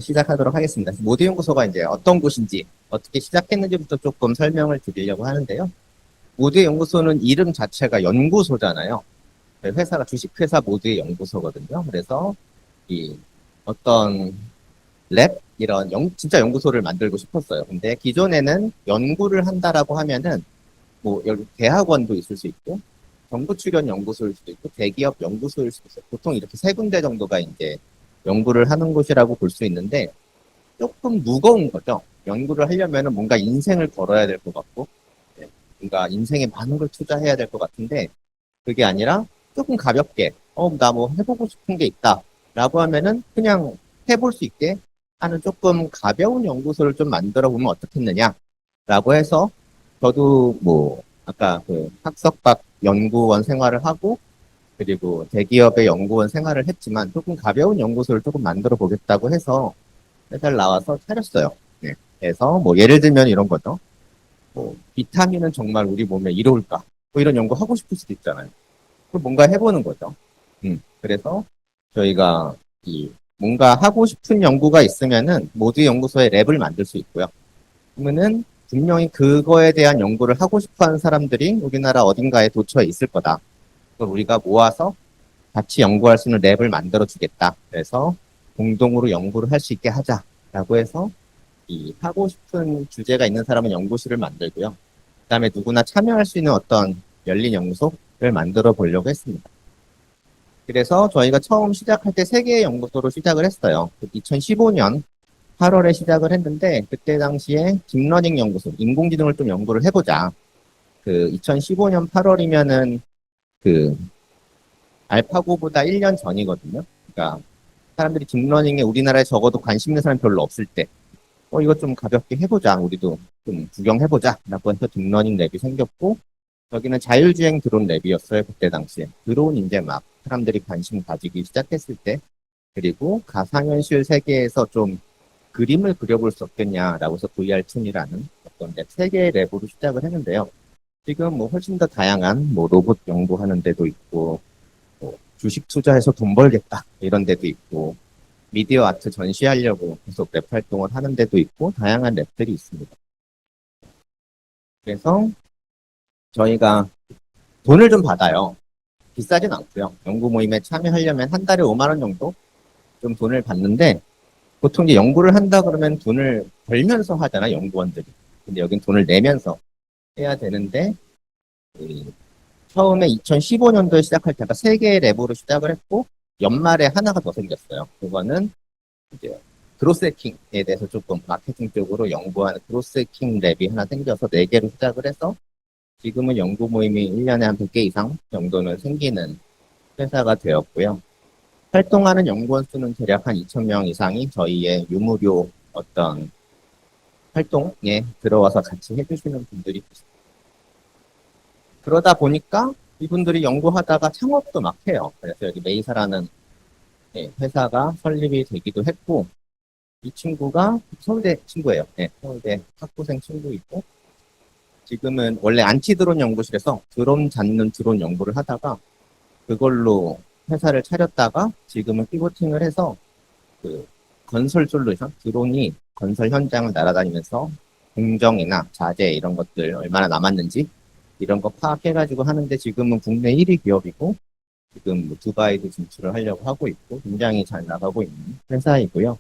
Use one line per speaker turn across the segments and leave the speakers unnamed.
시작하도록 하겠습니다. 모드연구소가 이제 어떤 곳인지, 어떻게 시작했는지부터 조금 설명을 드리려고 하는데요. 모드연구소는 이름 자체가 연구소잖아요. 회사가 주식회사 모드의 연구소거든요. 그래서 이 어떤 랩 이런 진짜 연구소를 만들고 싶었어요. 근데 기존에는 연구를 한다라고 하면은 뭐 여기 대학원도 있을 수 있고 정부 출연 연구소일 수도 있고 대기업 연구소일 수도 있어요. 보통 이렇게 세 군데 정도가 이제 연구를 하는 곳이라고 볼 수 있는데 조금 무거운 거죠. 연구를 하려면은 뭔가 인생을 걸어야 될 것 같고 뭔가 인생에 많은 걸 투자해야 될 것 같은데 그게 아니라 조금 가볍게 나 뭐 해보고 싶은 게 있다라고 하면은 그냥 해볼 수 있게 하는 조금 가벼운 연구소를 좀 만들어 보면 어떻겠느냐라고 해서 저도 뭐 아까 그 학석박 연구원 생활을 하고 그리고 대기업의 연구원 생활을 했지만 조금 가벼운 연구소를 조금 만들어 보겠다고 해서 회사를 나와서 차렸어요. 네. 그래서 뭐 예를 들면 이런 거죠. 뭐 비타민은 정말 우리 몸에 이로울까? 뭐 이런 연구 하고 싶을 수도 있잖아요. 그럼 뭔가 해보는 거죠. 그래서 저희가 이 뭔가 하고 싶은 연구가 있으면은 모두 연구소에 랩을 만들 수 있고요. 그러면은 분명히 그거에 대한 연구를 하고 싶어하는 사람들이 우리나라 어딘가에 도처에 있을 거다. 그걸 우리가 모아서 같이 연구할 수 있는 랩을 만들어 주겠다. 그래서 공동으로 연구를 할 수 있게 하자라고 해서 이 하고 싶은 주제가 있는 사람은 연구실을 만들고요. 그다음에 누구나 참여할 수 있는 어떤 열린 연구소를 만들어 보려고 했습니다. 그래서 저희가 처음 시작할 때 3개의 연구소로 시작을 했어요. 2015년 8월에 시작을 했는데 그때 당시에 딥러닝 연구소, 인공지능을 좀 연구를 해보자. 그 2015년 8월이면은 그 알파고보다 1년 전이거든요. 그러니까 사람들이 딥러닝에 우리나라에 적어도 관심 있는 사람 별로 없을 때 이거 좀 가볍게 해보자. 우리도 좀 구경해보자. 라고 해서 딥러닝 랩이 생겼고 여기는 자율주행 드론 랩이었어요. 그때 당시에. 드론 이제 막 사람들이 관심 가지기 시작했을 때 그리고 가상현실 세계에서 좀 그림을 그려볼 수 없겠냐라고 해서 VR2이라는 어떤 랩 3개의 랩으로 시작을 했는데요. 지금 뭐 훨씬 더 다양한 뭐 로봇 연구하는 데도 있고 뭐 주식 투자해서 돈 벌겠다 이런 데도 있고 미디어 아트 전시하려고 계속 랩 활동을 하는 데도 있고 다양한 랩들이 있습니다. 그래서 저희가 돈을 좀 받아요. 비싸진 않고요. 연구 모임에 참여하려면 한 달에 5만 원 정도 좀 돈을 받는데 보통 이제 연구를 한다 그러면 돈을 벌면서 하잖아 연구원들이. 근데 여긴 돈을 내면서 해야 되는데 처음에 2015년도에 시작할 때가 3개의 랩으로 시작을 했고 연말에 하나가 더 생겼어요. 그거는 이제 그로스해킹에 대해서 조금 마케팅 쪽으로 연구하는 그로스해킹 랩이 하나 생겨서 4개로 시작을 해서 지금은 연구 모임이 1년에 한 100개 이상 정도는 생기는 회사가 되었고요. 활동하는 연구원 수는 대략 한 2,000명 이상이 저희의 유무료 어떤 활동에 들어와서 같이 해주시는 분들이 있습니다. 그러다 보니까 이분들이 연구하다가 창업도 막 해요. 그래서 여기 메이사라는 회사가 설립이 되기도 했고 이 친구가 서울대 친구예요. 네, 서울대 학부생 친구이고 지금은 원래 안티드론 연구실에서 드론 잡는 드론 연구를 하다가 그걸로 회사를 차렸다가 지금은 피보팅을 해서 그 건설 솔루션, 드론이 건설 현장을 날아다니면서 공정이나 자재 이런 것들 얼마나 남았는지 이런 거 파악해가지고 하는데 지금은 국내 1위 기업이고 지금 뭐 두바이도 진출을 하려고 하고 있고 굉장히 잘 나가고 있는 회사이고요.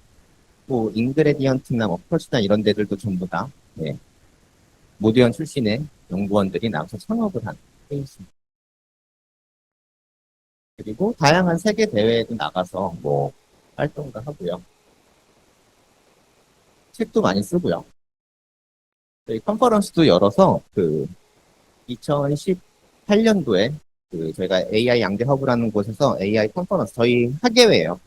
뭐 인그레디언트나 뭐 펄스나 이런 데들도 전부 다 모드연 출신의 연구원들이 나와서 창업을 한 케이스입니다. 그리고 다양한 세계 대회에도 나가서 뭐 활동도 하고요. 책도 많이 쓰고요. 저희 컨퍼런스도 열어서 그 2018년도에 그 저희가 AI 양대 허브라는 곳에서 AI 컨퍼런스 저희 학예회예요.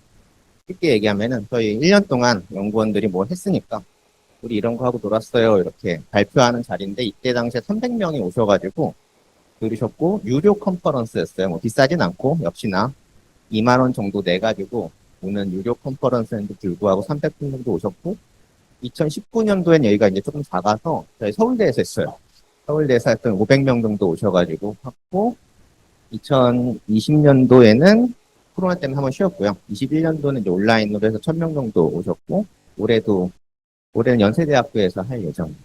쉽게 얘기하면은 저희 1년 동안 연구원들이 뭘 했으니까 우리 이런 거 하고 놀았어요. 이렇게 발표하는 자리인데 이때 당시에 300명이 오셔가지고 들으셨고 유료 컨퍼런스였어요. 뭐 비싸진 않고 역시나 2만 원 정도 내가지고 오는 유료 컨퍼런스인데 불구하고 300분 정도 오셨고 2019년도엔 여기가 이제 조금 작아서 저희 서울대에서 했어요. 서울대에서 했던 500명 정도 오셔가지고 했고 2020년도에는 코로나 때문에 한번 쉬었고요. 21년도는 이제 온라인으로 해서 1000명 정도 오셨고 올해는 연세대학교에서 할 예정입니다.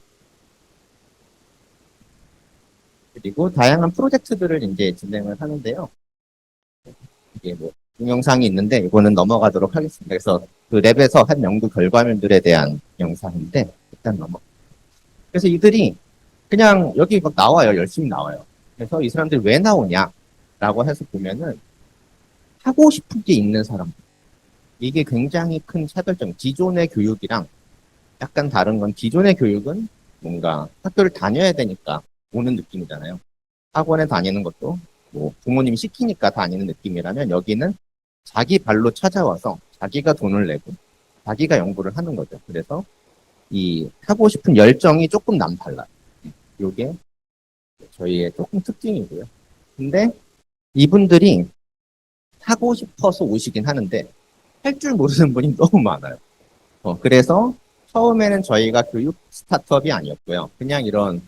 그리고 다양한 프로젝트들을 이제 진행을 하는데요. 이게 뭐 동영상이 있는데 이거는 넘어가도록 하겠습니다. 그래서 그 랩에서 한 연구 결과물들에 대한 영상인데 일단 그래서 이들이 그냥 여기 막 나와요. 열심히 나와요. 그래서 이 사람들이 왜 나오냐라고 해서 보면은 하고 싶은 게 있는 사람. 이게 굉장히 큰 차별점. 기존의 교육이랑 약간 다른 건 기존의 교육은 뭔가 학교를 다녀야 되니까 오는 느낌이잖아요. 학원에 다니는 것도 뭐 부모님이 시키니까 다니는 느낌이라면 여기는 자기 발로 찾아와서 자기가 돈을 내고 자기가 연구를 하는 거죠. 그래서 이 하고 싶은 열정이 조금 남달라요. 이게 저희의 조금 특징이고요. 근데 이분들이 하고 싶어서 오시긴 하는데 할 줄 모르는 분이 너무 많아요. 그래서 처음에는 저희가 교육 스타트업이 아니었고요. 그냥 이런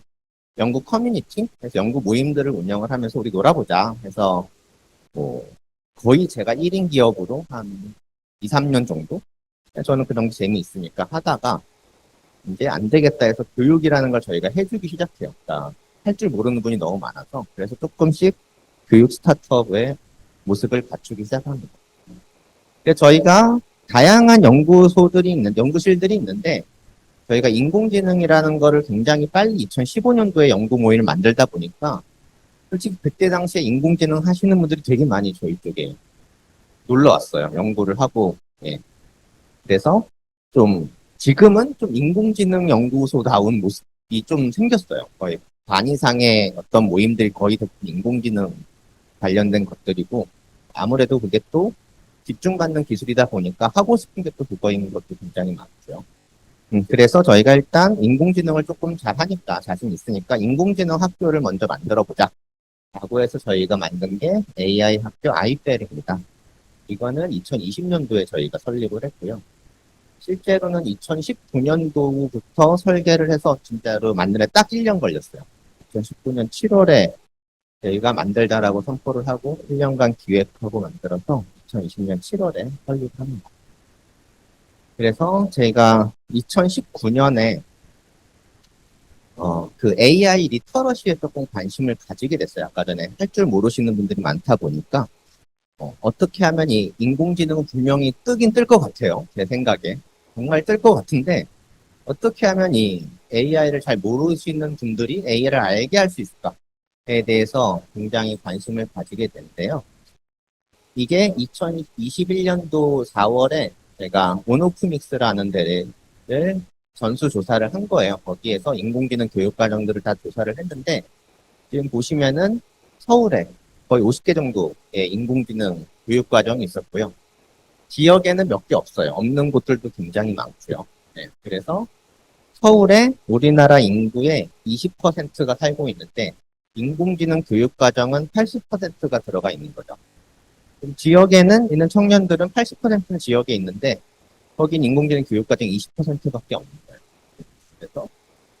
연구 커뮤니티, 그래서 연구 모임들을 운영을 하면서 우리 놀아보자 해서 뭐 거의 제가 1인 기업으로 한 2, 3년 정도? 저는 그 정도 재미있으니까 하다가 이제 안 되겠다 해서 교육이라는 걸 저희가 해주기 시작해요. 그러니까 할 줄 모르는 분이 너무 많아서 그래서 조금씩 교육 스타트업의 모습을 갖추기 시작합니다. 그래서 저희가 다양한 연구실들이 있는데 저희가 인공지능이라는 거를 굉장히 빨리 2015년도에 연구 모임을 만들다 보니까 솔직히 그때 당시에 인공지능 하시는 분들이 되게 많이 저희 쪽에 놀러 왔어요. 연구를 하고, 예. 그래서 지금은 좀 인공지능 연구소다운 모습이 좀 생겼어요. 거의 반 이상의 어떤 모임들이 거의 대부분 인공지능 관련된 것들이고, 아무래도 그게 또 집중받는 기술이다 보니까 하고 싶은 게 또 그거인 것도 굉장히 많고요. 그래서 저희가 일단 인공지능을 조금 잘 하니까, 자신 있으니까 인공지능 학교를 먼저 만들어 보자. 라고 해서 저희가 만든 게 AI 학교 아이펠입니다. 이거는 2020년도에 저희가 설립을 했고요. 실제로는 2019년도부터 설계를 해서 진짜로 만드는데 딱 1년 걸렸어요. 2019년 7월에 저희가 만들자라고 선포를 하고 1년간 기획하고 만들어서 2020년 7월에 설립합니다. 그래서 제가 2019년에 그 AI 리터러시에 조금 관심을 가지게 됐어요. 아까 전에 할 줄 모르시는 분들이 많다 보니까 어떻게 하면 이 인공지능은 분명히 뜨긴 뜰 것 같아요. 제 생각에. 정말 뜰 것 같은데 어떻게 하면 이 AI를 잘 모르시는 분들이 AI를 알게 할 수 있을까에 대해서 굉장히 관심을 가지게 됐는데요. 이게 2021년도 4월에 제가 온오프믹스라는 데를 전수조사를 한 거예요. 거기에서 인공지능 교육과정들을 다 조사를 했는데 지금 보시면은 서울에 거의 50개 정도의 인공지능 교육과정이 있었고요. 지역에는 몇 개 없어요. 없는 곳들도 굉장히 많고요. 네, 그래서 서울에 우리나라 인구의 20%가 살고 있는데 인공지능 교육과정은 80%가 들어가 있는 거죠. 지역에는 있는 청년들은 80%는 지역에 있는데 거긴 인공지능 교육과정 20%밖에 없는 거예요. 그래서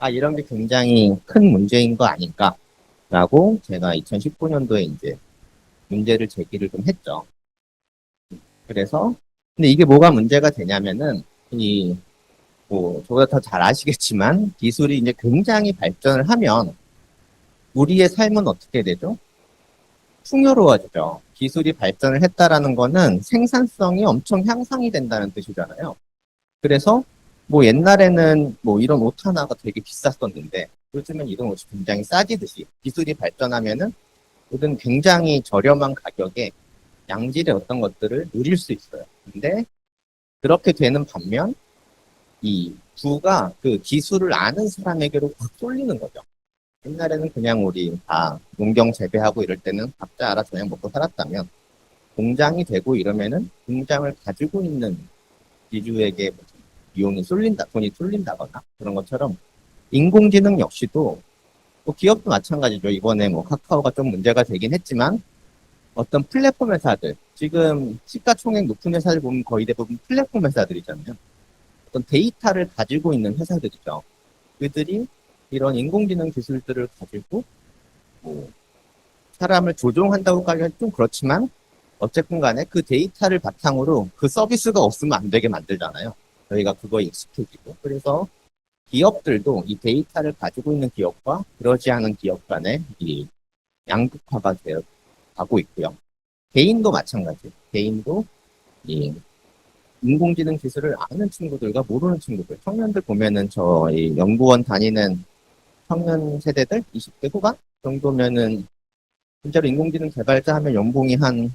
이런 게 굉장히 큰 문제인 거 아닌가라고 제가 2019년도에 이제 문제를 제기를 좀 했죠. 그래서 근데 이게 뭐가 문제가 되냐면은 저보다 더 잘 아시겠지만 기술이 이제 굉장히 발전을 하면 우리의 삶은 어떻게 되죠? 풍요로워지죠. 기술이 발전을 했다라는 거는 생산성이 엄청 향상이 된다는 뜻이잖아요. 그래서 뭐 옛날에는 뭐 이런 옷 하나가 되게 비쌌었는데 요즘은 이런 옷이 굉장히 싸지듯이 기술이 발전하면은 모든 굉장히 저렴한 가격에 양질의 어떤 것들을 누릴 수 있어요. 근데 그렇게 되는 반면 이 부가 그 기술을 아는 사람에게로 확 쏠리는 거죠. 옛날에는 그냥 우리 다 농경 재배하고 이럴 때는 각자 알아서 그냥 먹고 살았다면 공장이 되고 이러면은 공장을 가지고 있는 기주에게 돈이 쏠린다거나 그런 것처럼 인공지능 역시도 뭐 기업도 마찬가지죠. 이번에 뭐 카카오가 좀 문제가 되긴 했지만 어떤 플랫폼 회사들, 지금 시가총액 높은 회사들 보면 거의 대부분 플랫폼 회사들이잖아요. 어떤 데이터를 가지고 있는 회사들이죠. 그들이 이런 인공지능 기술들을 가지고 뭐 사람을 조종한다고 하기엔 좀 그렇지만 어쨌든 간에 그 데이터를 바탕으로 그 서비스가 없으면 안 되게 만들잖아요. 저희가 그거 익숙해지고, 그래서 기업들도 이 데이터를 가지고 있는 기업과 그러지 않은 기업 간의 이 양극화가 되어 가고 있고요. 개인도 마찬가지예요. 개인도 이 인공지능 기술을 아는 친구들과 모르는 친구들, 청년들 보면은 저희 연구원 다니는 청년 세대들 20대 후반 정도면은 진짜로 인공지능 개발자 하면 연봉이 한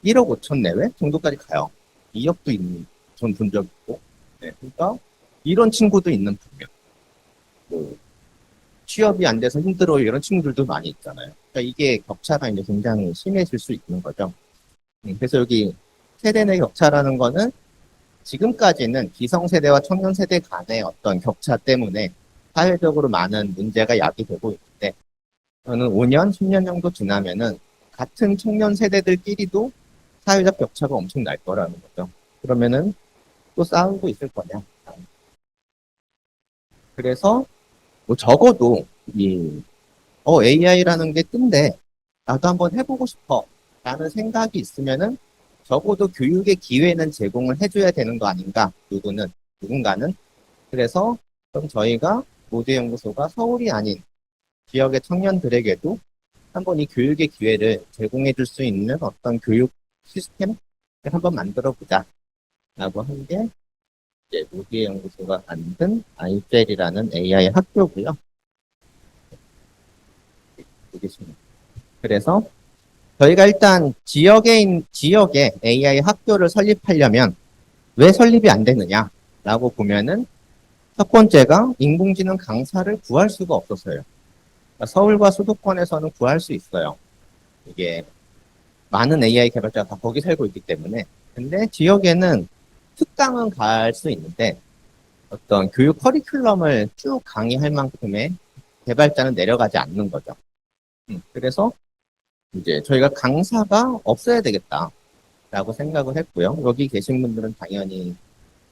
1억 5천 내외 정도까지 가요. 2억도 있는 전 본 적 있고. 네, 그러니까 이런 친구도 있는 분명. 뭐 취업이 안 돼서 힘들어 이런 친구들도 많이 있잖아요. 그러니까 이게 격차가 이제 굉장히 심해질 수 있는 거죠. 그래서 여기 세대 내 격차라는 거는 지금까지는 기성세대와 청년세대 간의 어떤 격차 때문에 사회적으로 많은 문제가 야기되고 있는데 저는 5년, 10년 정도 지나면은 같은 청년 세대들끼리도 사회적 격차가 엄청 날 거라는 거죠. 그러면은 또 싸우고 있을 거냐. 그래서 뭐 적어도 이 AI라는 게 뜬데 나도 한번 해보고 싶어 라는 생각이 있으면은 적어도 교육의 기회는 제공을 해줘야 되는 거 아닌가 누군가는. 그래서 그럼 저희가 모두연구소가 서울이 아닌 지역의 청년들에게도 한번 이 교육의 기회를 제공해 줄 수 있는 어떤 교육 시스템을 한번 만들어 보자 라고 한 게 이제 모두연구소가 만든 아이젤이라는 AI 학교고요. 그래서 저희가 일단 지역에 AI 학교를 설립하려면 왜 설립이 안 되느냐라고 보면은 첫 번째가 인공지능 강사를 구할 수가 없었어요. 그러니까 서울과 수도권에서는 구할 수 있어요. 이게 많은 AI 개발자가 다 거기 살고 있기 때문에. 근데 지역에는 특강은 갈 수 있는데 어떤 교육 커리큘럼을 쭉 강의할 만큼의 개발자는 내려가지 않는 거죠. 그래서 이제 저희가 강사가 없어야 되겠다라고 생각을 했고요. 여기 계신 분들은 당연히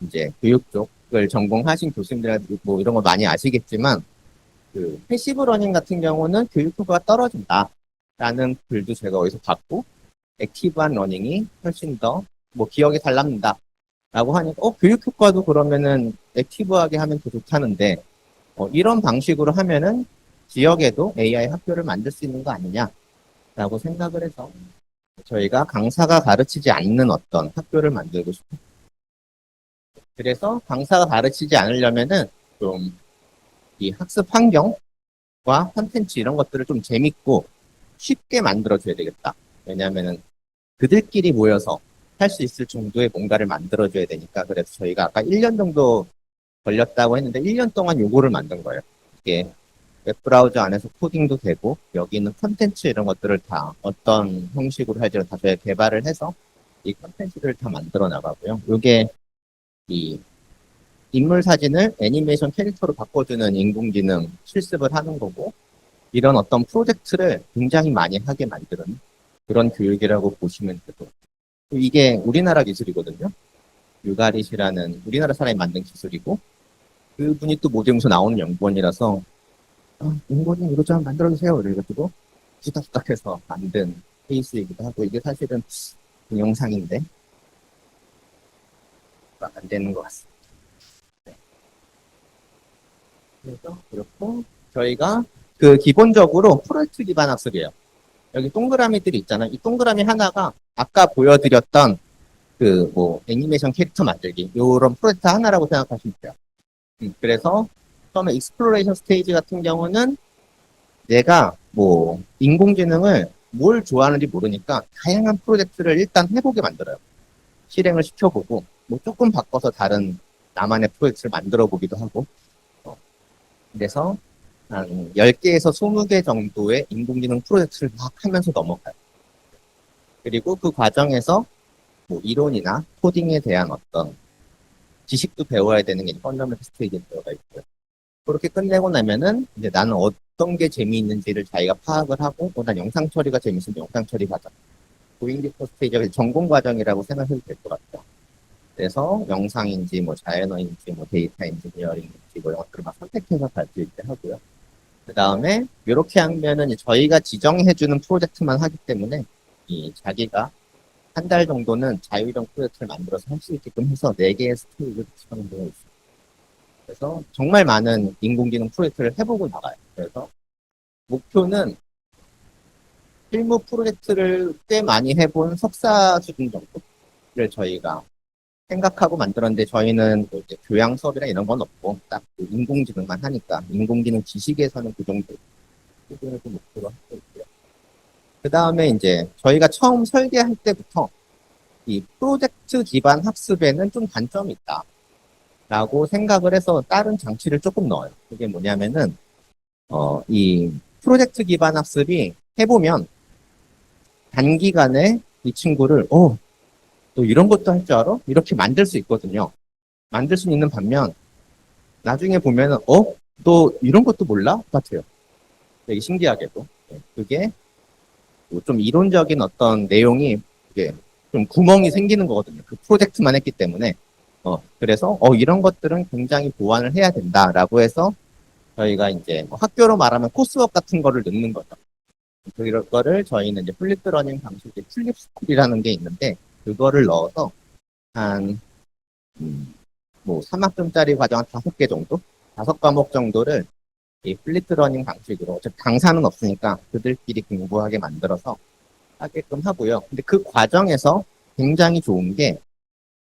이제 교육 쪽을 전공하신 교수님들 뭐 이런 거 많이 아시겠지만 그 패시브 러닝 같은 경우는 교육 효과가 떨어진다라는 글도 제가 어디서 봤고 액티브한 러닝이 훨씬 더 뭐 기억이 잘 남는다라고 하니까 교육 효과도 그러면은 액티브하게 하면 더 좋다는데 이런 방식으로 하면은 지역에도 AI 학교를 만들 수 있는 거 아니냐라고 생각을 해서 저희가 강사가 가르치지 않는 어떤 학교를 만들고 싶어요. 그래서 강사가 가르치지 않으려면은 좀 이 학습 환경과 콘텐츠 이런 것들을 좀 재밌고 쉽게 만들어줘야 되겠다. 왜냐하면은 그들끼리 모여서 할 수 있을 정도의 뭔가를 만들어줘야 되니까. 그래서 저희가 아까 1년 정도 걸렸다고 했는데 1년 동안 요거를 만든 거예요. 이게 웹브라우저 안에서 코딩도 되고 여기 있는 콘텐츠 이런 것들을 다 어떤 형식으로 할지를 다 저희가 개발을 해서 이 콘텐츠들을 다 만들어 나가고요. 요게 이 인물 사진을 애니메이션 캐릭터로 바꿔주는 인공지능 실습을 하는 거고 이런 어떤 프로젝트를 굉장히 많이 하게 만드는 그런 교육이라고 보시면 되고 이게 우리나라 기술이거든요. 유가릿이라는 우리나라 사람이 만든 기술이고 그분이 또 모델용서 나오는 연구원이라서 인공지능 이것 좀 만들어주세요. 이래가지고 후딱후딱해서 만든 케이스이기도 하고 이게 사실은 동영상인데 안 되는 것 같습니다. 그래서 그렇고 저희가 그 기본적으로 프로젝트 기반 학습이에요. 여기 동그라미들이 있잖아요. 이 동그라미 하나가 아까 보여드렸던 그 뭐 애니메이션 캐릭터 만들기 이런 프로젝트 하나라고 생각하시면 돼요. 그래서 처음에 익스플로레이션 스테이지 같은 경우는 내가 뭐 인공지능을 뭘 좋아하는지 모르니까 다양한 프로젝트를 일단 해보게 만들어요. 실행을 시켜보고 뭐 조금 바꿔서 다른 나만의 프로젝트를 만들어 보기도 하고 그래서 한 10개에서 20개 정도의 인공지능 프로젝트를 막 하면서 넘어가요. 그리고 그 과정에서 뭐 이론이나 코딩에 대한 어떤 지식도 배워야 되는 게 펀더멘털 스테이지에 들어가 있고요. 그렇게 끝내고 나면은 이제 나는 어떤 게 재미있는지를 자기가 파악을 하고 난 영상 처리가 재밌으면 영상 처리 과정 고잉디퍼 스테이지가 전공 과정이라고 생각해도 될 것 같아요. 그래서 영상인지 뭐 자연어인지 뭐 데이터 엔지니어링인지 뭐 이런 것들을 막 선택해서 발표할 때 하고요. 그 다음에 이렇게 하면은 저희가 지정해주는 프로젝트만 하기 때문에 이 자기가 한 달 정도는 자유형 프로젝트를 만들어서 할 수 있게끔 해서 4개의 스테이지를 구성되어 있습니다. 그래서 정말 많은 인공지능 프로젝트를 해보고 나가요. 그래서 목표는 실무 프로젝트를 꽤 많이 해본 석사 수준 정도를 저희가 생각하고 만들었는데, 저희는 뭐 이제 교양 수업이나 이런 건 없고 딱그 인공지능만 하니까 인공지능 지식에서는 그 정도 수준을 좀 목표로 하고 있고요. 그 다음에 이제 저희가 처음 설계할 때부터 이 프로젝트 기반 학습에는 좀 단점이 있다 라고 생각을 해서 다른 장치를 조금 넣어요. 그게 뭐냐면은 이 프로젝트 기반 학습이 해보면 단기간에 이 친구를 너 이런 것도 할 줄 알아? 이렇게 만들 수 있거든요. 만들 수 있는 반면 나중에 보면은 너 이런 것도 몰라? 같아요. 되게 신기하게도. 그게 뭐좀 이론적인 어떤 내용이 이게 좀 구멍이 생기는 거거든요. 그 프로젝트만 했기 때문에. 그래서 이런 것들은 굉장히 보완을 해야 된다라고 해서 저희가 이제 뭐 학교로 말하면 코스웍 같은 거를 넣는 거죠. 그런 거를 저희는 이제 플립드 러닝 방식의 플립 스쿨이라는 게 있는데, 그거를 넣어서 한 뭐 3학점짜리 과정 한 5개 정도? 5과목 정도를 이 플립드 러닝 방식으로, 어차피 강사는 없으니까 그들끼리 공부하게 만들어서 하게끔 하고요. 근데 그 과정에서 굉장히 좋은 게,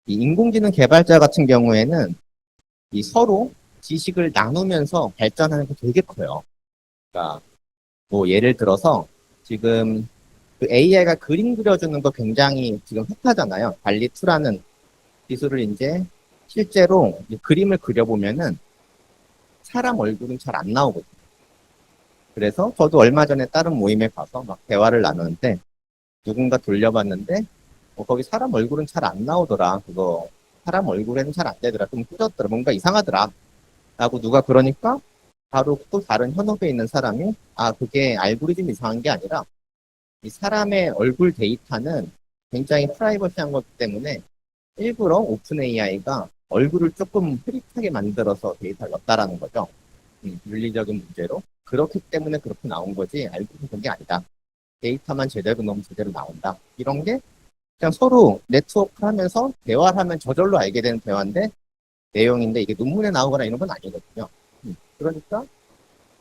이 인공지능 개발자 같은 경우에는 이 서로 지식을 나누면서 발전하는 게 되게 커요. 그러니까 뭐 예를 들어서 지금 그 AI가 그림 그려주는 거 굉장히 지금 핫하잖아요. 달리2라는 기술을 이제 실제로 그림을 그려보면은 사람 얼굴은 잘 안 나오거든요. 그래서 저도 얼마 전에 다른 모임에 가서 막 대화를 나누는데, 누군가 돌려봤는데 거기 사람 얼굴은 잘 안 나오더라. 그거 사람 얼굴에는 잘 안 되더라. 좀 꾸졌더라. 뭔가 이상하더라. 라고 누가 그러니까 바로 또 다른 현업에 있는 사람이 그게 알고리즘 이상한 게 아니라 이 사람의 얼굴 데이터는 굉장히 프라이버시한 거기 때문에 일부러 오픈 AI가 얼굴을 조금 흐릿하게 만들어서 데이터를 넣었다라는 거죠. 윤리적인 문제로. 그렇기 때문에 그렇게 나온 거지 알고리즘 그런 게 아니다. 데이터만 제대로 넣으면 제대로 나온다. 이런 게 그냥 서로 네트워크 하면서 대화를 하면 저절로 알게 되는 대화인데, 내용인데 이게 논문에 나오거나 이런 건 아니거든요. 그러니까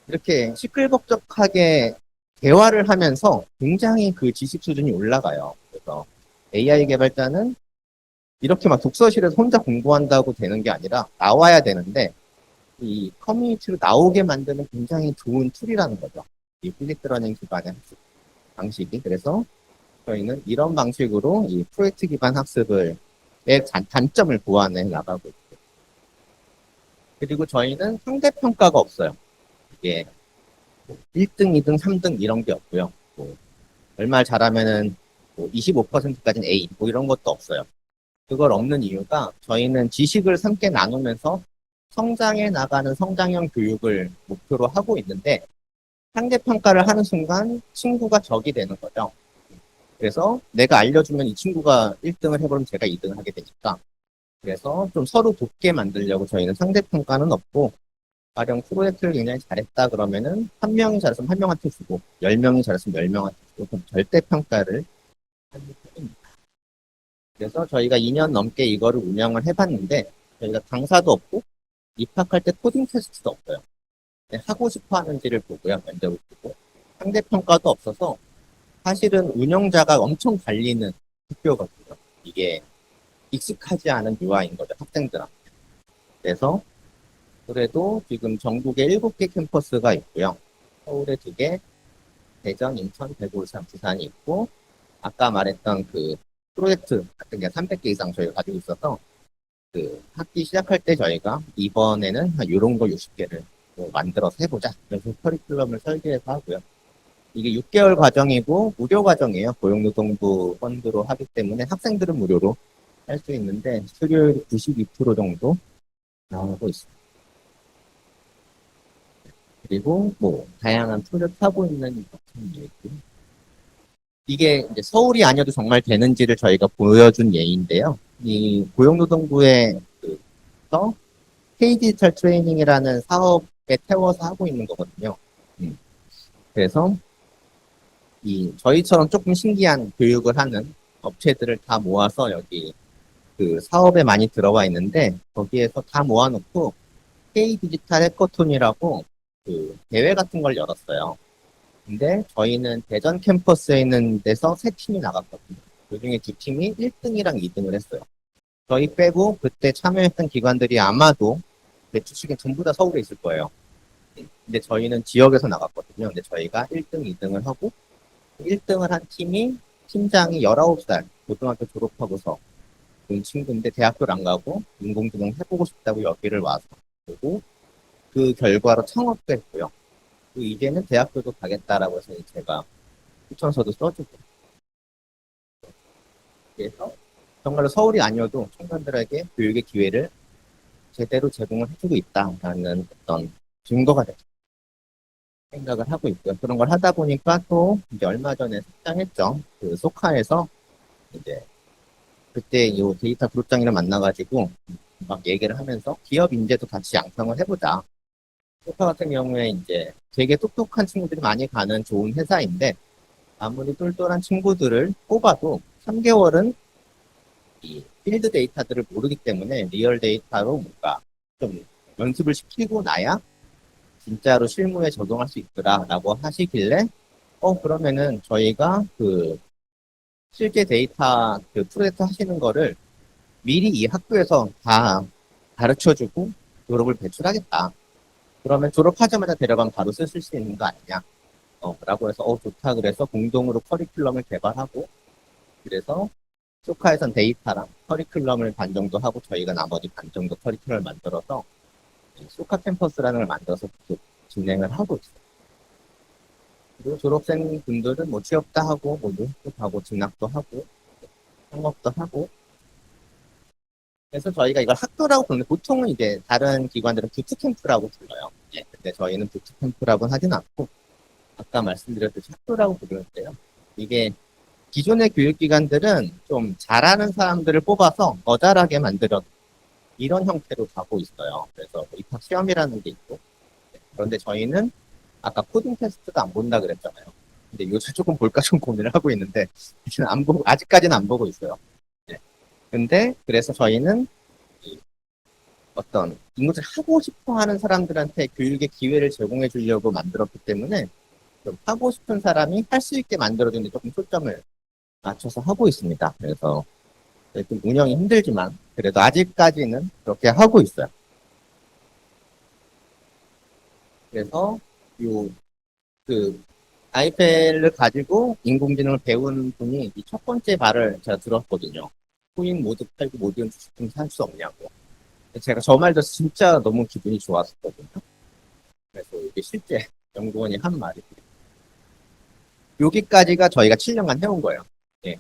이렇게 시끌벅적하게 대화를 하면서 굉장히 그 지식 수준이 올라가요. 그래서 AI 개발자는 이렇게 막 독서실에서 혼자 공부한다고 되는 게 아니라 나와야 되는데, 이 커뮤니티로 나오게 만드는 굉장히 좋은 툴이라는 거죠. 이 플립드 러닝 기반의 학습 방식이. 그래서 저희는 이런 방식으로 이 프로젝트 기반 학습의 단점을 보완해 나가고 있고, 그리고 저희는 상대평가가 없어요. 이게 1등, 2등, 3등 이런 게 없고요. 뭐 얼마 잘하면은 뭐 25%까지는 A 뭐 이런 것도 없어요. 그걸 없는 이유가, 저희는 지식을 함께 나누면서 성장해 나가는 성장형 교육을 목표로 하고 있는데, 상대평가를 하는 순간 친구가 적이 되는 거죠. 그래서 내가 알려주면 이 친구가 1등을 해버리면 제가 2등을 하게 되니까, 그래서 좀 서로 돕게 만들려고 저희는 상대평가는 없고, 가령 프로젝트를 굉장히 잘했다 그러면은 한 명이 잘했으면 한 명한테 주고 10명이 잘했으면 10명한테 주고, 그럼 절대평가를 하는 편입니다. 그래서 저희가 2년 넘게 이거를 운영을 해봤는데, 저희가 강사도 없고 입학할 때 코딩 테스트도 없어요. 하고 싶어 하는지를 보고요. 면접을 보고. 상대평가도 없어서 사실은 운영자가 엄청 갈리는 학교거든요. 이게 익숙하지 않은 유아인 거죠. 학생들한테. 그래서 그래도 지금 전국에 7개 캠퍼스가 있고요. 서울에 2개, 대전, 인천, 대구, 울산, 부산이 있고, 아까 말했던 그 프로젝트 같은 게 300개 이상 저희가 가지고 있어서, 그 학기 시작할 때 저희가 이번에는 한 이런 거 60개를 만들어서 해보자. 그래서 커리큘럼을 설계해서 하고요. 이게 6개월 과정이고 무료 과정이에요. 고용노동부 펀드로 하기 때문에 학생들은 무료로 할 수 있는데 수료율 92% 정도 나오고 있습니다. 그리고 뭐 다양한 프로젝트 하고 있는 같은 얘기. 이게 이제 서울이 아니어도 정말 되는지를 저희가 보여준 예인데요. 이 고용노동부에서 K-디지털 트레이닝이라는 사업에 태워서 하고 있는 거거든요. 그래서 이 저희처럼 조금 신기한 교육을 하는 업체들을 다 모아서 여기 그 사업에 많이 들어와 있는데 거기에서 다 모아놓고 K 디지털 해커톤이라고 그 대회 같은 걸 열었어요. 근데 저희는 대전 캠퍼스에 있는 데서 세 팀이 나갔거든요. 그중에 두 팀이 1등이랑 2등을 했어요. 저희 빼고 그때 참여했던 기관들이 아마도 내 추측엔 전부 다 서울에 있을 거예요. 근데 저희는 지역에서 나갔거든요. 근데 저희가 1등, 2등을 하고 1등을 한 팀이 팀장이 19살 고등학교 졸업하고서 온 친구인데 대학교를 안 가고 인공지능 해보고 싶다고 여기를 와서 그리고 그 결과로 창업도 했고요. 이제는 대학교도 가겠다라고 해서 제가 추천서도 써주고 그래서 정말로 서울이 아니어도 청년들에게 교육의 기회를 제대로 제공을 해주고 있다라는 어떤 증거가 됐죠. 생각을 하고 있고요. 그런 걸 하다 보니까 또 이제 얼마 전에 상장했죠. 그 소카에서 이제 그때 이 데이터 그룹장이랑 만나가지고 막 얘기를 하면서 기업 인재도 같이 양성을 해보자. 소카 같은 경우에 이제 되게 똑똑한 친구들이 많이 가는 좋은 회사인데 아무리 똘똘한 친구들을 뽑아도 3개월은 이 필드 데이터들을 모르기 때문에 리얼 데이터로 뭔가 좀 연습을 시키고 나야 진짜로 실무에 적용할 수 있더라라고 하시길래 그러면은 저희가 그 실제 데이터 그 프로젝트 하시는 거를 미리 이 학교에서 다 가르쳐주고 졸업을 배출하겠다. 그러면 졸업하자마자 데려가면 바로 쓰실 수 있는 거 아니냐. 라고 해서 좋다 그래서 공동으로 커리큘럼을 개발하고 그래서 소카에선 데이터랑 커리큘럼을 반 정도 하고 저희가 나머지 반 정도 커리큘럼을 만들어서 소카 캠퍼스라는 걸 만들어서 진행을 하고 있어요. 그리고 졸업생 분들은 뭐 취업도 하고 뭐 노숙도 하고 진학도 하고 창업도 하고 그래서 저희가 이걸 학교라고 부르는데 보통은 이제 다른 기관들은 부트캠프라고 불러요. 예, 근데 저희는 부트캠프라고는 하진 않고 아까 말씀드렸듯이 학교라고 부르는데요. 이게 기존의 교육기관들은 좀 잘하는 사람들을 뽑아서 어잘하게 만들어 이런 형태로 가고 있어요. 그래서 뭐 입학 시험이라는 게 있고 그런데 저희는 아까 코딩 테스트도 안 본다 그랬잖아요. 근데 요새 조금 볼까 좀 고민을 하고 있는데 안 보고 아직까지는 안 보고 있어요. 네. 근데 그래서 저희는 어떤 이것을 하고 싶어 하는 사람들한테 교육의 기회를 제공해 주려고 만들었기 때문에 좀 하고 싶은 사람이 할 수 있게 만들어주는 데 조금 초점을 맞춰서 하고 있습니다. 그래서 좀 운영이 힘들지만 그래도 아직까지는 그렇게 하고 있어요. 그래서 그 아이패를 가지고 인공지능을 배운 분이 이 첫 번째 말을 제가 들었거든요. 코인 모두 팔고 모든 주식등 살 수 없냐고. 제가 저 말 들어서 진짜 너무 기분이 좋았었거든요. 그래서 이게 실제 연구원이 한 말이에요. 여기까지가 저희가 7년간 해온 거예요. 예.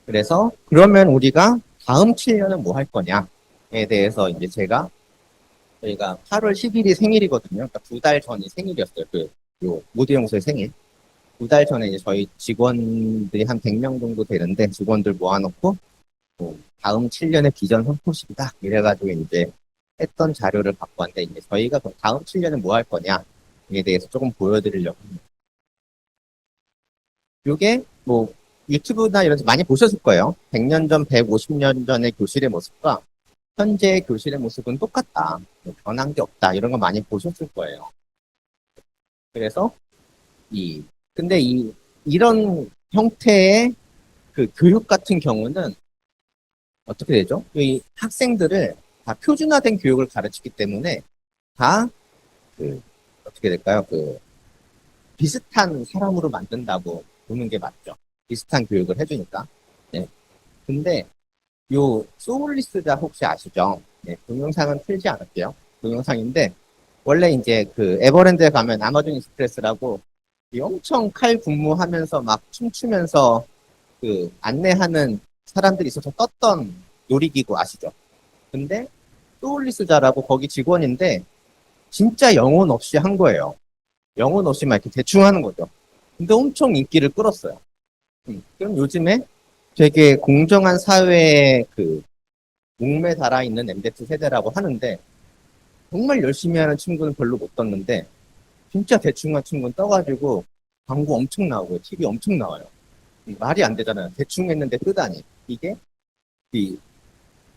그래서 그러면 우리가 다음 7년은 뭐 할 거냐에 대해서 이제 저희가 8월 10일이 생일이거든요. 그러니까 2달 전이 생일이었어요. 요 모두연구소의 생일. 2달 전에 이제 저희 직원들이 한 100명 정도 되는데 직원들 모아놓고 다음 7년의 비전 선포식이다. 이래가지고 이제 했던 자료를 갖고 왔는데 이제 저희가 그럼 다음 7년은 뭐 할 거냐에 대해서 조금 보여드리려고 합니다. 요게 뭐 유튜브나 이런 데 많이 보셨을 거예요. 100년 전, 150년 전의 교실의 모습과 현재의 교실의 모습은 똑같다. 변한 게 없다. 이런 거 많이 보셨을 거예요. 그래서 근데 이런 형태의 그 교육 같은 경우는 어떻게 되죠? 이 학생들을 다 표준화된 교육을 가르치기 때문에 다 어떻게 될까요? 비슷한 사람으로 만든다고 보는 게 맞죠. 비슷한 교육을 해주니까. 네. 근데 소울리스자 혹시 아시죠? 네, 동영상은 틀지 않을게요. 동영상인데 원래 이제 에버랜드에 가면 아마존 익스프레스라고 엄청 칼 군무하면서 막 춤추면서 안내하는 사람들이 있어서 떴던 놀이기구 아시죠? 근데 소울리스자라고 거기 직원인데 진짜 영혼 없이 한 거예요. 영혼 없이 막 이렇게 대충 하는 거죠. 근데 엄청 인기를 끌었어요. 그럼 요즘에 되게 공정한 사회에 목매 달아있는 MZ 세대라고 하는데 정말 열심히 하는 친구는 별로 못 떴는데 진짜 대충한 친구는 떠가지고 광고 엄청 나오고요. TV 엄청 나와요. 말이 안 되잖아요. 대충 했는데 뜨다니. 이게 이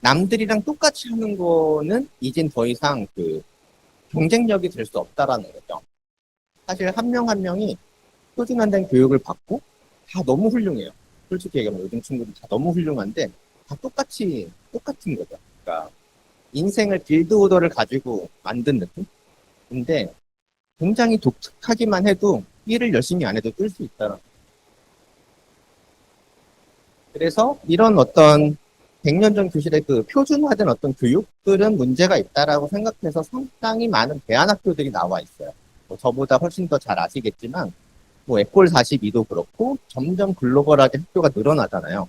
남들이랑 똑같이 하는 거는 이젠 더 이상 그 경쟁력이 될 수 없다라는 거죠. 사실 한 명 한 명이 꾸준한 된 교육을 받고 다 너무 훌륭해요. 솔직히 얘기하면 요즘 친구들 다 너무 훌륭한데 다 똑같은 거죠. 그러니까 인생을 빌드 오더를 가지고 만든 느낌? 근데 굉장히 독특하기만 해도 일을 열심히 안 해도 뜰 수 있다는. 그래서 이런 어떤 100년 전 교실의 그 표준화된 어떤 교육들은 문제가 있다라고 생각해서 상당히 많은 대안학교들이 나와 있어요. 뭐 저보다 훨씬 더 잘 아시겠지만 뭐 에꼴 42도 그렇고 점점 글로벌하게 학교가 늘어나잖아요.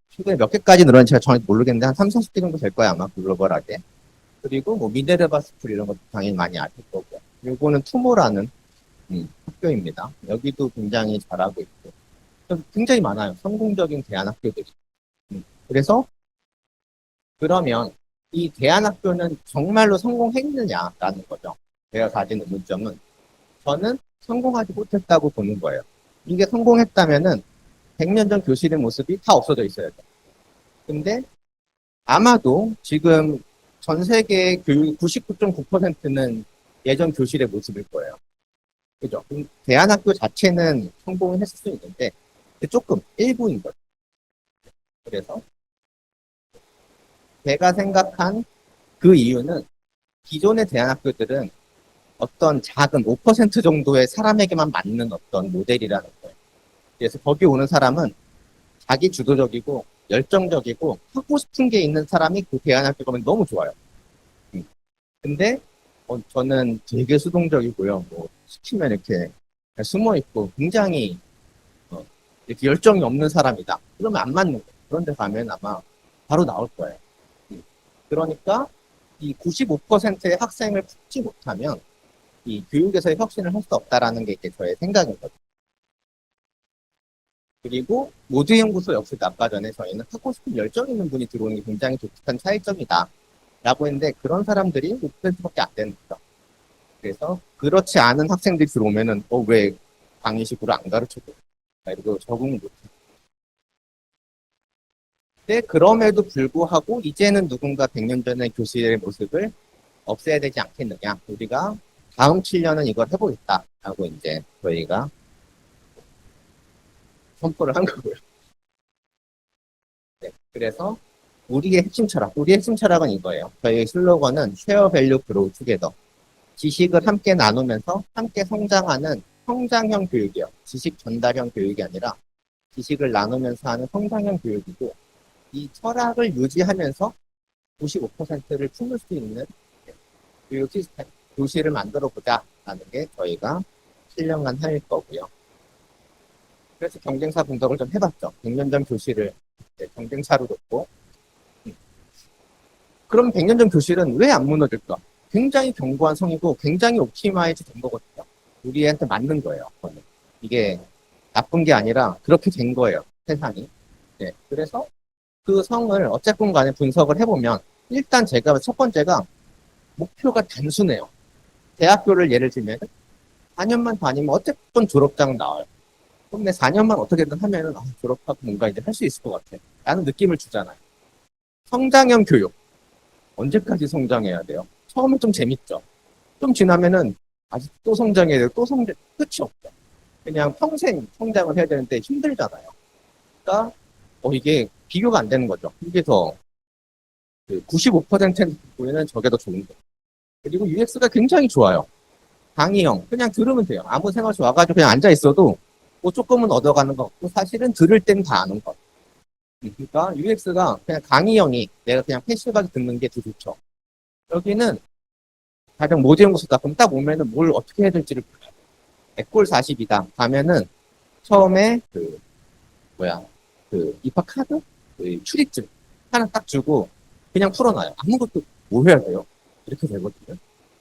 최근에 몇 개까지 늘었는지 제가 정확히 모르겠는데 한 3, 40개 정도 될 거야 아마 글로벌하게. 그리고 뭐 미네르바 스쿨 이런 것도 당연히 많이 아실 거고. 요거는 투모라는 학교입니다. 여기도 굉장히 잘하고 있고. 굉장히 많아요. 성공적인 대안학교들이. 그래서 그러면 이 대안학교는 정말로 성공했느냐라는 거죠. 제가 가진 의문점은 저는 성공하지 못했다고 보는 거예요. 이게 성공했다면은 100년 전 교실의 모습이 다 없어져 있어야죠. 근데 아마도 지금 전 세계 교육 99.9%는 예전 교실의 모습일 거예요. 그죠? 대안학교 자체는 성공을 했을 수 있는데 조금 일부인 거죠. 그래서 제가 생각한 그 이유는 기존의 대안학교들은 어떤 작은 5% 정도의 사람에게만 맞는 어떤 모델이라는 거예요. 그래서 거기 오는 사람은 자기 주도적이고 열정적이고 하고 싶은 게 있는 사람이 그 대안학교 가면 너무 좋아요. 근데 저는 되게 수동적이고요. 뭐 시키면 이렇게 숨어 있고 굉장히 이렇게 열정이 없는 사람이다. 그러면 안 맞는 거예요. 그런데 가면 아마 바로 나올 거예요. 그러니까 이 95%의 학생을 품지 못하면 이 교육에서의 혁신을 할 수 없다라는 게 이제 저의 생각이거든요. 그리고 모두연구소 역시도 아까 전에 저희는 하고 싶은 열정 있는 분이 들어오는 게 굉장히 독특한 차이점이다. 라고 했는데 그런 사람들이 5%밖에 안 되는 거죠. 그래서 그렇지 않은 학생들이 들어오면은 왜 강의식으로 안 가르쳐줘? 이러고 적응을 못해. 근데 그럼에도 불구하고 이제는 누군가 100년 전의 교실의 모습을 없애야 되지 않겠느냐. 우리가 다음 7년은 이걸 해보겠다라고 이제 저희가 선포를 한 거고요. 네, 그래서 우리의 핵심 철학은 이거예요. 저희의 슬로건은 Share Value Grow Together. 지식을 함께 나누면서 함께 성장하는 성장형 교육이요. 지식 전달형 교육이 아니라 지식을 나누면서 하는 성장형 교육이고 이 철학을 유지하면서 95%를 품을 수 있는 교육 시스템, 교실을 만들어 보자라는 게 저희가 7년간 할 거고요. 그래서 경쟁사 분석을 좀 해봤죠. 100년 전 교실을 경쟁사로 놓고 그럼 100년 전 교실은 왜 안 무너질까? 굉장히 견고한 성이고 굉장히 옵티마이즈 된 거거든요. 우리한테 맞는 거예요. 그거는. 이게 나쁜 게 아니라 그렇게 된 거예요. 세상이. 네, 그래서 그 성을 어쨌건 간에 분석을 해보면 일단 제가 첫 번째가 목표가 단순해요. 대학교를 예를 들면 4년만 다니면 어쨌든 졸업장 나와요. 그럼 내 4년만 어떻게든 하면은 졸업하고 뭔가 이제 할 수 있을 것 같아. 라는 느낌을 주잖아요. 성장형 교육. 언제까지 성장해야 돼요? 처음에 좀 재밌죠. 좀 지나면은 아직 또 성장해야 돼요. 또 성장, 끝이 없죠. 그냥 평생 성장을 해야 되는데 힘들잖아요. 그러니까 이게 비교가 안 되는 거죠. 이게 더 95%는 보이는 저게 더 좋은 거예요. 그리고 UX가 굉장히 좋아요. 강의형 그냥 들으면 돼요. 아무 생각 없이 와가지고 그냥 앉아 있어도 뭐 조금은 얻어가는 거 같고 사실은 들을 땐 다 아는 거. 그러니까 UX가 그냥 강의형이 내가 그냥 패시브하게 듣는 게 더 좋죠. 여기는 가령 모드연구소다. 그럼 딱 오면은 뭘 어떻게 해야 될지를 몰라요. 에꼴 40이다. 가면은 처음에 입학 카드? 출입증 하나 딱 주고 그냥 풀어놔요. 아무것도 뭐 해야 돼요? 이렇게 되거든요.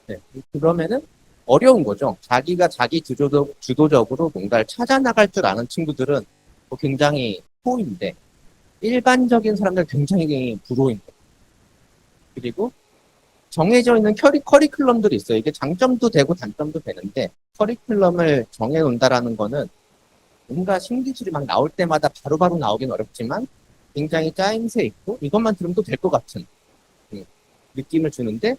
네. 그러면은 어려운 거죠. 자기가 자기 주도적으로 뭔가를 찾아 나갈 줄 아는 친구들은 굉장히 호인데 일반적인 사람들 굉장히 불호인 거예요. 그리고 정해져 있는 커리큘럼들이 있어요. 이게 장점도 되고 단점도 되는데 커리큘럼을 정해놓는다라는 거는 뭔가 신기술이 막 나올 때마다 바로바로 나오긴 어렵지만 굉장히 짜임새 있고 이것만 들으면 또 될 것 같은 느낌을 주는데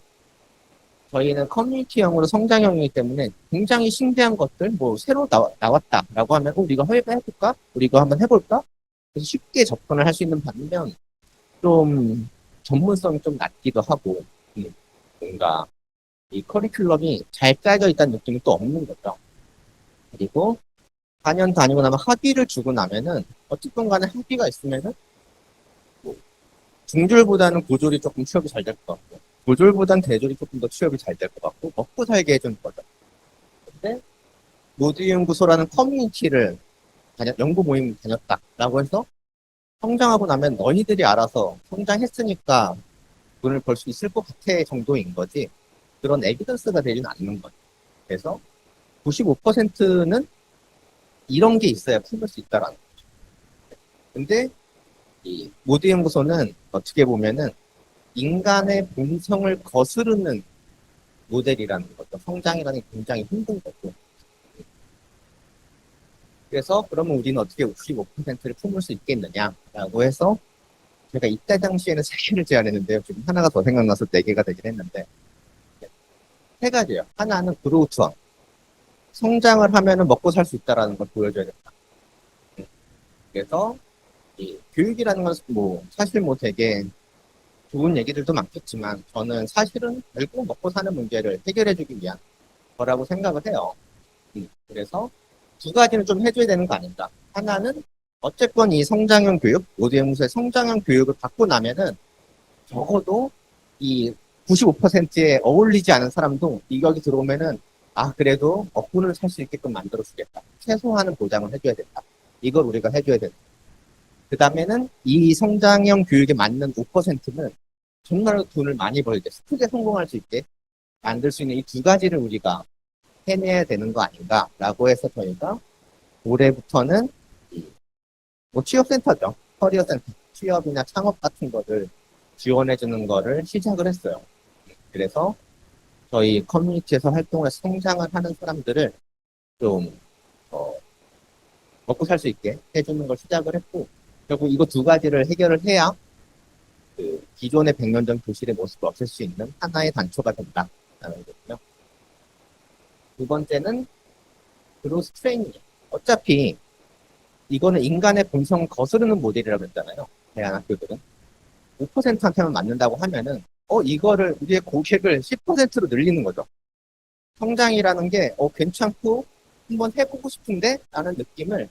저희는 커뮤니티형으로 성장형이기 때문에 굉장히 신기한 것들, 뭐 새로 나왔다라고 하면 우리 이거 해볼까? 우리 이거 한번 해볼까? 그래서 쉽게 접근을 할 수 있는 반면 좀 전문성이 좀 낮기도 하고 뭔가 이 커리큘럼이 잘 짜져 있다는 느낌이 또 없는 거죠. 그리고 4년 다니고 나면 학위를 주고 나면은 어쨌든 간에 학위가 있으면은 뭐 중졸보다는 고졸이 조금 취업이 잘 될 것 같고 고졸보다는 대졸이 조금 더 취업이 잘 될 것 같고 먹고 살게 해주는 거죠. 근데 모두연구소라는 커뮤니티를 연구 모임 다녔다라고 해서 성장하고 나면 너희들이 알아서 성장했으니까 돈을 벌 수 있을 것 같아 정도인 거지 그런 에비던스가 되지는 않는 거죠. 그래서 95%는 이런 게 있어야 품을 수 있다라는 거죠. 근데 이 모두연구소는 어떻게 보면은 인간의 본성을 거스르는 모델이라는 거죠. 성장이라는 게 굉장히 힘든 거고. 그래서 그러면 우리는 어떻게 95%를 품을 수 있겠느냐라고 해서 제가 이때 당시에는 3개를 제안했는데요. 지금 하나가 더 생각나서 4개가 되긴 했는데 3가지예요. 하나는 그로우투어. 성장을 하면은 먹고 살 수 있다라는 걸 보여줘야 된다. 그래서 이 교육이라는 건 뭐 사실 뭐 되게 좋은 얘기들도 많겠지만 저는 사실은 결국 먹고 사는 문제를 해결해주기 위한 거라고 생각을 해요. 그래서 2가지는 좀 해줘야 되는 거 아닌가. 하나는 어쨌건 이 성장형 교육, 모두연구소의 성장형 교육을 받고 나면은 적어도 이 95%에 어울리지 않은 사람도 여기 들어오면은 그래도 업군을 살 수 있게끔 만들어주겠다. 최소한은 보장을 해줘야 된다. 이걸 우리가 해줘야 된다. 그 다음에는 이 성장형 교육에 맞는 5%는 정말 돈을 많이 벌게 크게 성공할 수 있게 만들 수 있는 이 2가지를 우리가 해내야 되는 거 아닌가라고 해서 저희가 올해부터는 뭐 취업센터죠. 커리어센터, 취업이나 창업 같은 거를 지원해주는 거를 시작을 했어요. 그래서 저희 커뮤니티에서 활동해서 성장을 하는 사람들을 좀 먹고 살 수 있게 해주는 걸 시작을 했고 결국 이거 2가지를 해결을 해야 그 기존의 100년 전 교실의 모습을 없앨 수 있는 하나의 단초가 된다라는 거고요. 2번째는 그로스 트레이닝. 어차피 이거는 인간의 본성을 거스르는 모델이라고 했잖아요. 대안학교들은 5%한테만 맞는다고 하면은 이거를 우리의 고객을 10%로 늘리는 거죠. 성장이라는 게 괜찮고 한번 해보고 싶은데 라는 느낌을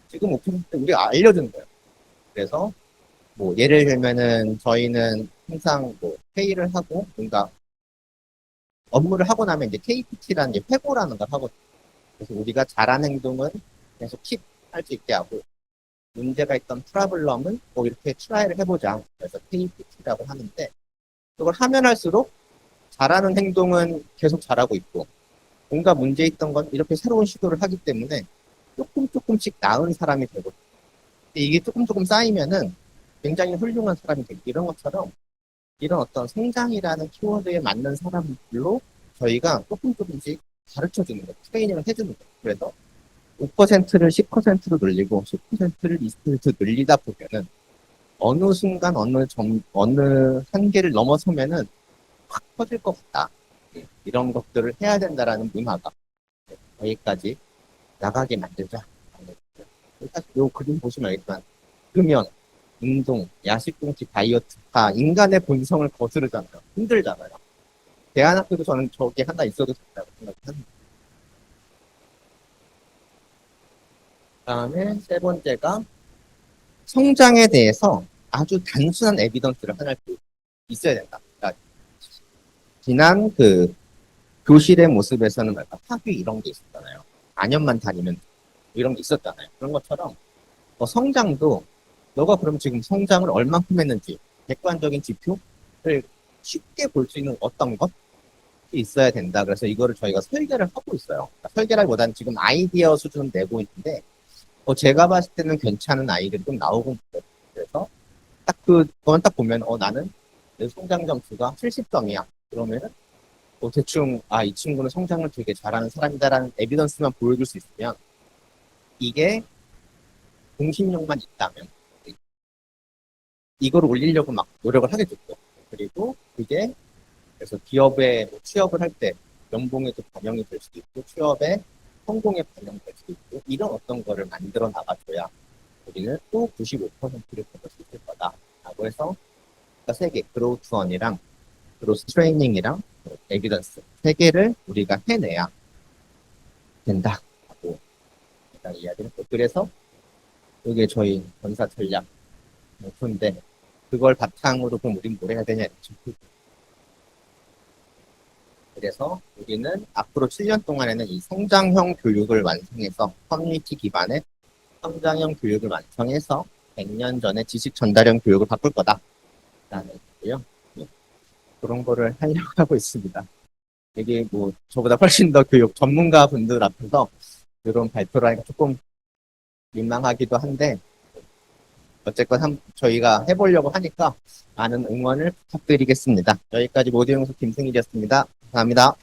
지금 5% 우리가 알려주는 거예요. 그래서 뭐 예를 들면은 저희는 항상 뭐 회의를 하고 뭔가 업무를 하고 나면 이제 KPT라는 이제 회고라는 걸 하거든요. 그래서 우리가 잘한 행동은 계속 킵 할 수 있게 하고 문제가 있던 프라블럼은 뭐 이렇게 트라이를 해보자. 그래서 KPT라고 하는데 그걸 하면 할수록 잘하는 행동은 계속 잘하고 있고 뭔가 문제 있던 건 이렇게 새로운 시도를 하기 때문에 조금씩 나은 사람이 되고 이게 조금 쌓이면은 굉장히 훌륭한 사람이 되고 이런 것처럼 이런 어떤 성장이라는 키워드에 맞는 사람들로 저희가 조금씩 가르쳐 주는 거예요. 트레이닝을 해주는 거예요. 그래서 5%를 10%로 늘리고 10%를 20% 늘리다 보면은 어느 순간 어느 한계를 넘어서면은 확 퍼질 것 같다. 이런 것들을 해야 된다라는 문화가 여기까지 나가게 만들자. 일단 요 그림 보시면 알겠지만 금연, 운동, 야식공식, 다이어트 다 인간의 본성을 거스르잖아요. 힘들잖아요. 대안학교도 저는 저게 하나 있어도 된다고 생각합니다. 그다음에 3번째가 성장에 대해서 아주 단순한 에비던스를 하나 있어야 된다. 그러니까 지난 그 교실의 모습에서는 학위 이런 게 있었잖아요. 4년만 다니면 이런 게 있었잖아요. 그런 것처럼 성장도 너가 그럼 지금 성장을 얼만큼 했는지 객관적인 지표를 쉽게 볼 수 있는 어떤 것이 있어야 된다. 그래서 이거를 저희가 설계를 하고 있어요. 그러니까 설계라기보다는 지금 아이디어 수준을 내고 있는데 제가 봤을 때는 괜찮은 아이들이 좀 나오고 있어요. 그래서 그건 딱 보면 나는 내 성장 점수가 70점이야. 그러면은 대충 이 친구는 성장을 되게 잘하는 사람이다라는 에비던스만 보여줄 수 있으면 이게 공신력만 있다면 이걸 올리려고 막 노력을 하게 됐고, 그리고 그게 그래서 기업에 뭐 취업을 할 때 연봉에도 반영이 될 수도 있고 취업에 성공에 반영될 수도 있고 이런 어떤 거를 만들어 나가줘야 우리는 또 95%를 받을 수 있을 거다라고 해서 세 개, 그로우투원이랑 그로스 트레이닝이랑 에비던스 세 개를 우리가 해내야 된다라고 일단 이야기를 했고, 그래서 이게 저희 전사 전략 목표인데 그걸 바탕으로 그럼 우린 뭘 해야 되냐 했죠. 그래서 우리는 앞으로 7년 동안에는 이 성장형 교육을 완성해서 커뮤니티 기반의 성장형 교육을 완성해서 100년 전에 지식 전달형 교육을 바꿀 거다라는 거고요. 그런 거를 하려고 하고 있습니다. 이게 뭐 저보다 훨씬 더 교육 전문가 분들 앞에서 이런 발표를 하니까 조금 민망하기도 한데 어쨌건 저희가 해보려고 하니까 많은 응원을 부탁드리겠습니다. 여기까지 모두연구소 김승일이었습니다. 감사합니다.